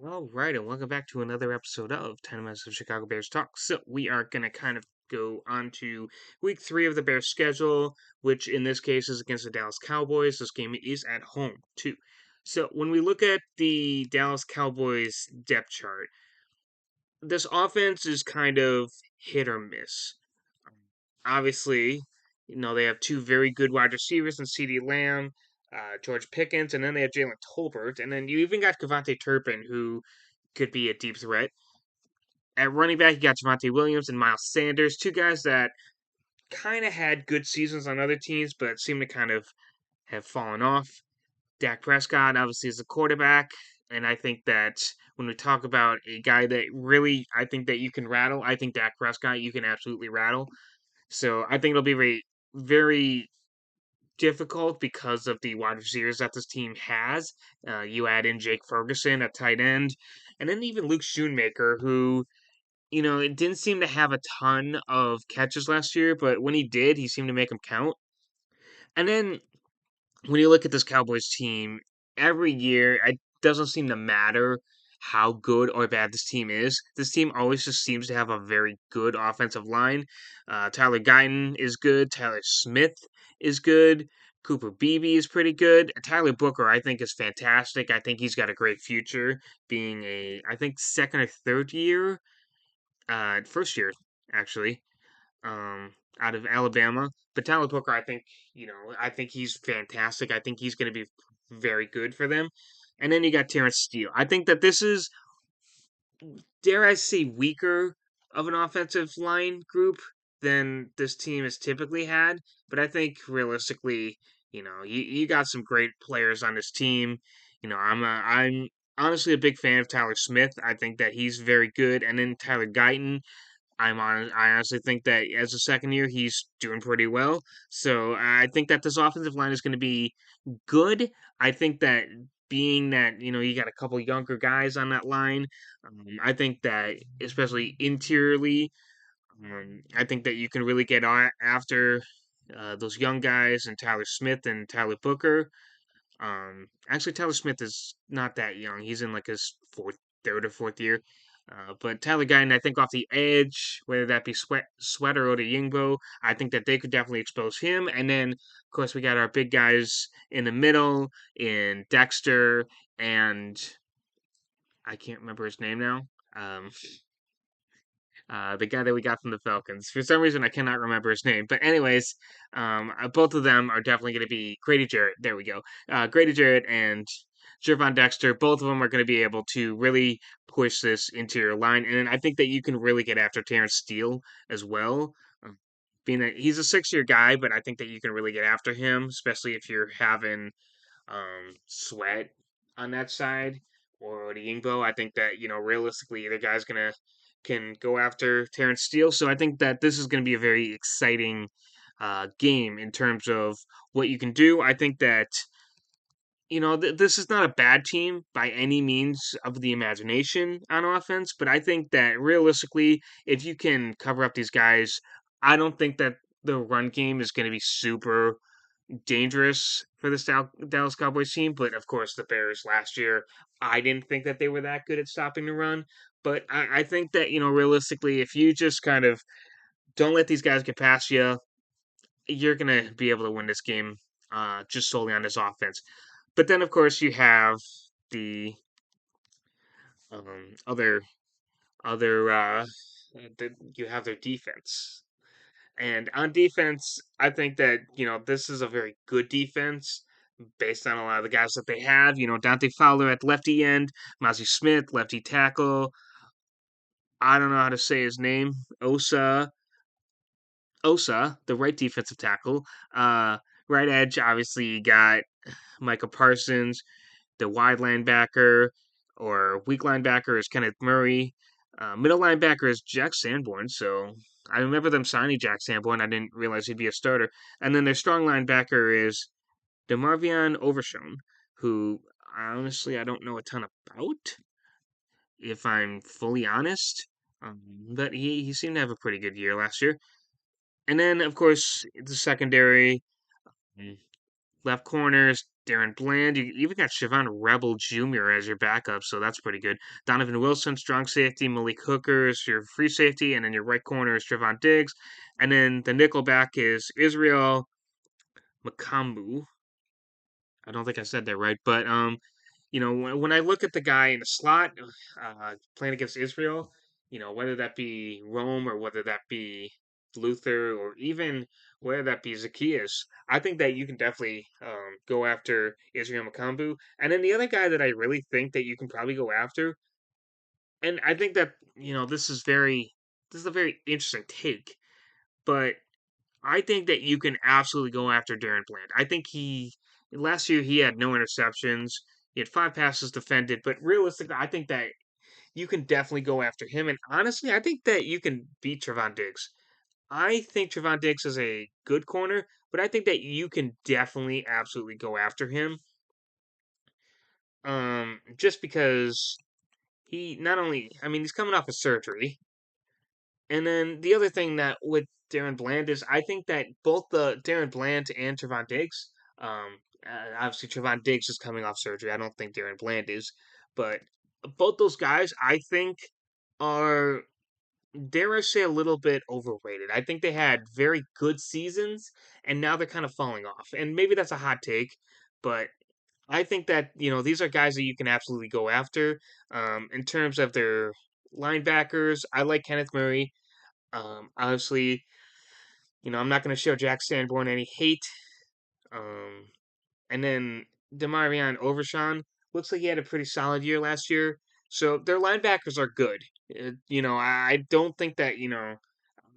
All right, and welcome back to another episode of 10 Minutes of Chicago Bears Talk. So, we are going to kind of go on to week 3 of the Bears schedule, which in this case is against the Dallas Cowboys. This game is at home, too. So, when we look at the Dallas Cowboys depth chart, this offense is kind of hit or miss. Obviously, they have two very good wide receivers in CeeDee Lamb, George Pickens, and then they have Jalen Tolbert, and then you even got Devontae Turpin, who could be a deep threat. At running back, you got Javonte Williams and Miles Sanders, two guys that kind of had good seasons on other teams, but seem to kind of have fallen off. Dak Prescott, obviously, is a quarterback, and I think that when we talk about a guy that really, I think that you can rattle, I think Dak Prescott, you can absolutely rattle. So I think it'll be very, very difficult because of the wide receivers that this team has. You add in Jake Ferguson at tight end, and then even Luke Schoonmaker, who it didn't seem to have a ton of catches last year, but when he did, he seemed to make them count. And then when you look at this Cowboys team, every year it doesn't seem to matter how good or bad this team is. This team always just seems to have a very good offensive line. Tyler Guyton is good. Tyler Smith is good. Cooper Beebe is pretty good. Tyler Booker, I think, is fantastic. I think he's got a great future, being I think, second or third year first year actually, out of Alabama. But Tyler Booker, I think he's fantastic. I think he's going to be very good for them. And then you got Terrence Steele. I think that this is, dare I say, weaker of an offensive line group than this team has typically had. But I think realistically, you got some great players on this team. I'm honestly a big fan of Tyler Smith. I think that he's very good. And then Tyler Guyton, I honestly think that as a second year, he's doing pretty well. So I think that this offensive line is going to be good. I think that being that you got a couple younger guys on that line, I think that especially interiorly, I think that you can really get after those young guys and Tyler Smith and Tyler Booker. Actually, Tyler Smith is not that young. He's in like his third or fourth year. But Tyler Guyton, I think off the edge, whether that be Sweater or the Yingbo, I think that they could definitely expose him. And then, of course, we got our big guys in the middle in Dexter and I can't remember his name now. Um, the guy that we got from the Falcons. For some reason, I cannot remember his name. But anyways, both of them are definitely going to be Grady Jarrett. There we go. Grady Jarrett and Jervon Dexter. Both of them are going to be able to really push this interior line, and then I think that you can really get after Terrence Steele as well. Being that he's a 6 year guy, but I think that you can really get after him, especially if you're having Sweat on that side or the Yingbo. I think that realistically the guy's gonna can go after Terrence Steele. So I think that this is going to be a very exciting game in terms of what you can do. I think that this is not a bad team by any means of the imagination on offense, but I think that realistically, if you can cover up these guys, I don't think that the run game is going to be super dangerous for this Dallas Cowboys team. But of course, the Bears last year, I didn't think that they were that good at stopping the run. But I think that, realistically, if you just kind of don't let these guys get past you, you're going to be able to win this game just solely on this offense. But then, of course, you have the other, you have their defense. And on defense, I think that, this is a very good defense based on a lot of the guys that they have. Dante Fowler at lefty end, Mozzie Smith, lefty tackle. I don't know how to say his name. Osa, the right defensive tackle. Right edge, obviously, you got Micah Parsons. The wide linebacker or weak linebacker is Kenneth Murray. Middle linebacker is Jack Sanborn. So I remember them signing Jack Sanborn. I didn't realize he'd be a starter. And then their strong linebacker is DeMarvion Overshown, who honestly I don't know a ton about, if I'm fully honest. But he seemed to have a pretty good year last year. And then, of course, the secondary, mm, left corners, Darren Bland. You even got Siobhan Rebel Jr. as your backup, so that's pretty good. Donovan Wilson, strong safety. Malik Hooker is your free safety, and then your right corner is Trevon Diggs. And then the nickel back is Israel Makambu. I don't think I said that right, but when I look at the guy in the slot playing against Israel, whether that be Rome or whether that be Luther or even whether that be Zacchaeus, I think that you can definitely go after Israel Makambu. And then the other guy that I really think that you can probably go after, and I think that this is a very interesting take, but I think that you can absolutely go after Darren Bland. I think last year he had no interceptions. He had 5 passes defended, but realistically, I think that you can definitely go after him. And honestly, I think that you can beat Trevon Diggs. I think Trevon Diggs is a good corner, but I think that you can definitely absolutely go after him. Just because he not only, I mean, he's coming off a surgery, and then the other thing that with Darren Bland is I think that both the Darren Bland and Trevon Diggs, obviously Trevon Diggs is coming off surgery. I don't think Darren Bland is, but both those guys I think are, dare I say, a little bit overrated. I think they had very good seasons and now they're kind of falling off. And maybe that's a hot take, but I think that, these are guys that you can absolutely go after. In terms of their linebackers, I like Kenneth Murray. Obviously, I'm not going to show Jack Sanborn any hate. Um, and then Demarion Overshawn looks like he had a pretty solid year last year. So their linebackers are good. I don't think that,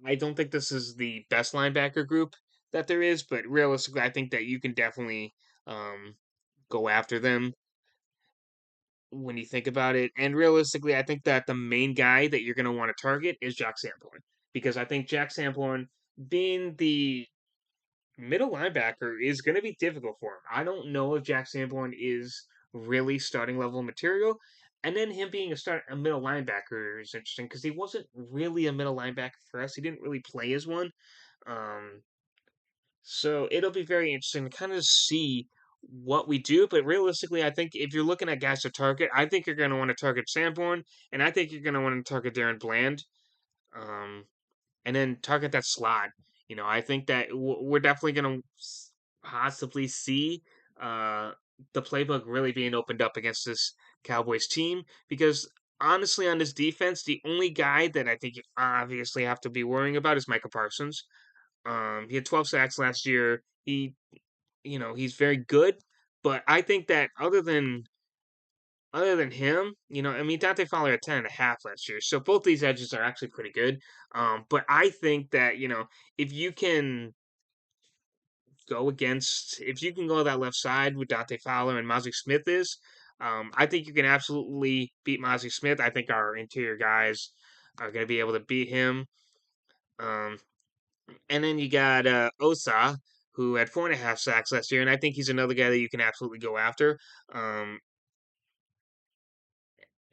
I don't think this is the best linebacker group that there is, but realistically, I think that you can definitely um, go after them when you think about it. And realistically, I think that the main guy that you're going to want to target is Jack Sanborn because I think Jack Sanborn being the middle linebacker is going to be difficult for him. I don't know if Jack Sanborn is really starting level material. And then him being a middle linebacker is interesting because he wasn't really a middle linebacker for us. He didn't really play as one. Um, so it'll be very interesting to kind of see what we do. But realistically, I think if you're looking at guys to target, I think you're going to want to target Sanborn, and I think you're going to want to target Darren Bland. Um, and then target that slot. I think that we're definitely going to possibly see uh, the playbook really being opened up against this Cowboys team because honestly, on this defense, the only guy that I think you obviously have to be worrying about is Micah Parsons. He had 12 sacks last year. He's very good, but I think that other than him, I mean, Dante Fowler had 10.5 last year. So both these edges are actually pretty good. But I think that, if you can if you can go that left side with Dante Fowler and Mozzie Smith I think you can absolutely beat Mozzie Smith. I think our interior guys are going to be able to beat him. Um, and then you got Osa, who had 4.5 sacks last year, and I think he's another guy that you can absolutely go after. Um,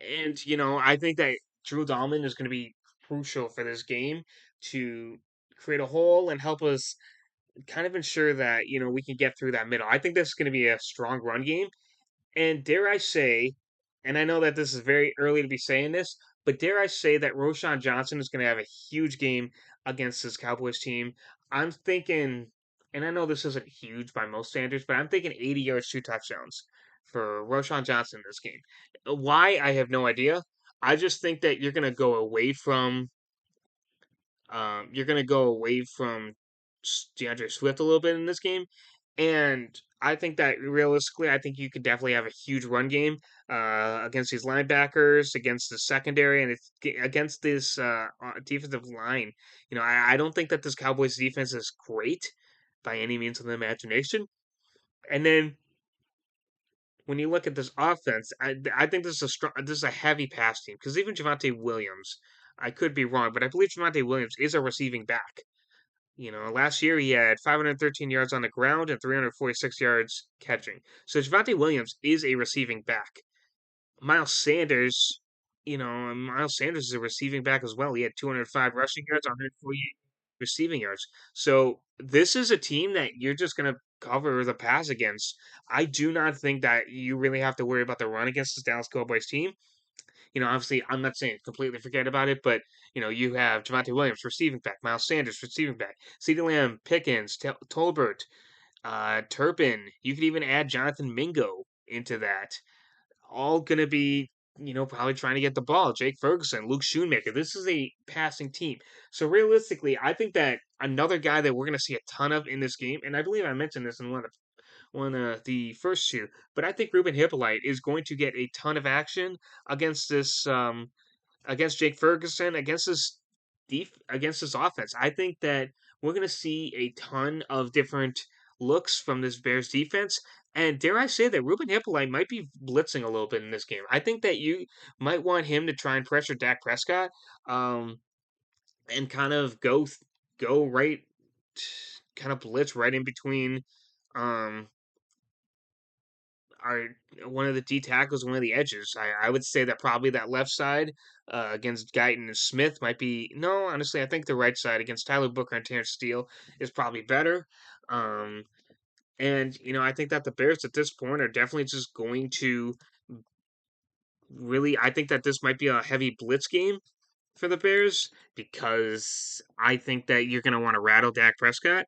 And, I think that Drew Dahlman is going to be crucial for this game to create a hole and help us kind of ensure that, we can get through that middle. I think this is going to be a strong run game. And dare I say, and I know that this is very early to be saying this, but dare I say that Roshan Johnson is going to have a huge game against this Cowboys team. I'm thinking, and I know this isn't huge by most standards, but I'm thinking 80 yards, 2 touchdowns for Roshan Johnson in this game. Why? I have no idea. I just think that you're going to go away from DeAndre Swift a little bit in this game. And I think that realistically, I think you could definitely have a huge run game against these linebackers, against the secondary, and against this defensive line. I don't think that this Cowboys defense is great by any means of the imagination. And then when you look at this offense, I think this is a heavy pass team because even Javante Williams, I could be wrong, but I believe Javante Williams is a receiving back. Last year he had 513 yards on the ground and 346 yards catching. So Javante Williams is a receiving back. Miles Sanders, Miles Sanders is a receiving back as well. He had 205 rushing yards, 148 receiving yards. So this is a team that you're just gonna cover the pass against. I do not think that you really have to worry about the run against this Dallas Cowboys team. Obviously, I'm not saying completely forget about it, but you have Javonte Williams receiving back, Miles Sanders receiving back, CeeDee Lamb, Pickens, Tolbert, Turpin. You could even add Jonathan Mingo into that. All gonna be, probably trying to get the ball. Jake Ferguson, Luke Schoonmaker. This is a passing team. So realistically, I think that another guy that we're gonna see a ton of in this game, and I believe I mentioned this in one of the first two, but I think Ruben Hippolyte is going to get a ton of action against this against Jake Ferguson, against this offense. I think that we're going to see a ton of different looks from this Bears defense. And dare I say that Ruben Hippolyte might be blitzing a little bit in this game. I think that you might want him to try and pressure Dak Prescott, um, and kind of go right, kind of blitz right in between, um, are one of the D tackles, one of the edges. I would say that probably that left side against Guyton and Smith might be no. Honestly, I think the right side against Tyler Booker and Terrence Steele is probably better. Um, and I think that the Bears at this point are definitely just going to really. I think that this might be a heavy blitz game for the Bears because I think that you're going to want to rattle Dak Prescott.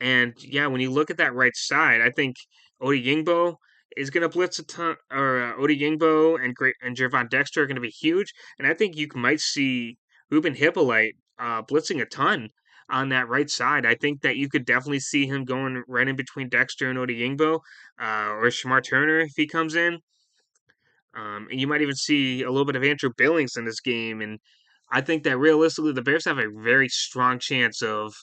And yeah, when you look at that right side, I think Odie Yingbo is going to blitz a ton, or Odie Yingbo and Javon Dexter are going to be huge. And I think you might see Ruben Hippolyte blitzing a ton on that right side. I think that you could definitely see him going right in between Dexter and Odie Yingbo, or Shamar Turner if he comes in. And you might even see a little bit of Andrew Billings in this game. And I think that realistically, the Bears have a very strong chance of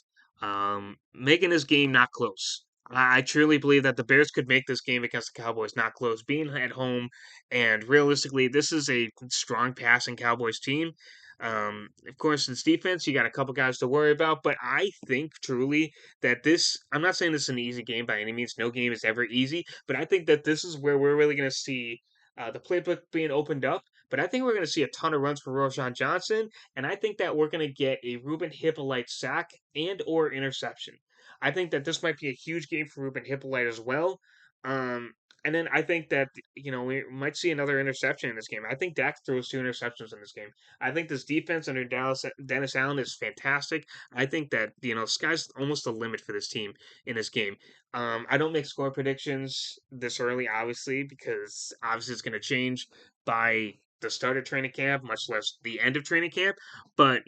making this game not close. I truly believe that the Bears could make this game against the Cowboys not close, being at home. And realistically, this is a strong passing Cowboys team. Of course, this defense, you got a couple guys to worry about, but I think truly that I'm not saying this is an easy game by any means. No game is ever easy, but I think that this is where we're really going to see the playbook being opened up. But I think we're going to see a ton of runs for Roshan Johnson, and I think that we're going to get a Ruben Hippolyte sack and or interception. I think that this might be a huge game for Ruben Hippolyte as well. Um, and then I think that we might see another interception in this game. I think Dak throws two interceptions in this game. I think this defense under Dennis Allen is fantastic. I think that sky's almost the limit for this team in this game. I don't make score predictions this early, obviously, because obviously it's going to change by the start of training camp, much less the end of training camp. But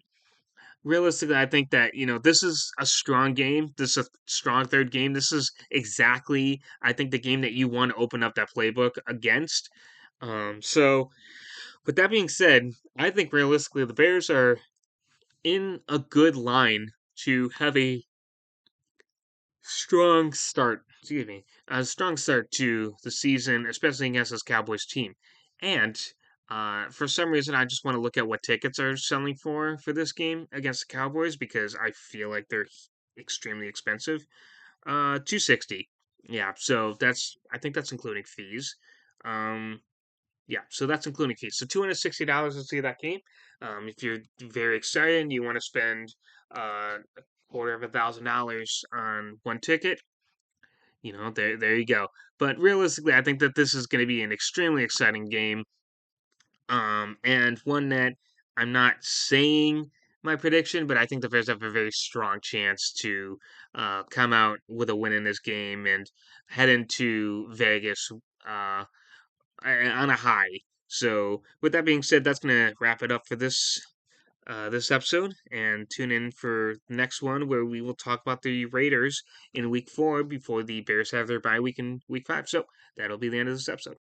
realistically, I think that this is a strong game. This is a strong third game. This is exactly, I think, the game that you want to open up that playbook against. So, with that being said, I think realistically the Bears are in a good line to have a strong start to the season, especially against this Cowboys team. And for some reason, I just want to look at what tickets are selling for this game against the Cowboys because I feel like they're extremely expensive. 260. Yeah, so I think that's including fees. Um, yeah, so that's including fees. So $260 to see that game. If you're very excited and you want to spend a quarter of $1,000 on one ticket, there you go. But realistically, I think that this is going to be an extremely exciting game, and one that I'm not saying my prediction, but I think the Bears have a very strong chance to come out with a win in this game and head into Vegas on a high. So, with that being said, that's going to wrap it up for this episode, and tune in for the next one where we will talk about the Raiders in Week 4 before the Bears have their bye week in Week 5. So that'll be the end of this episode.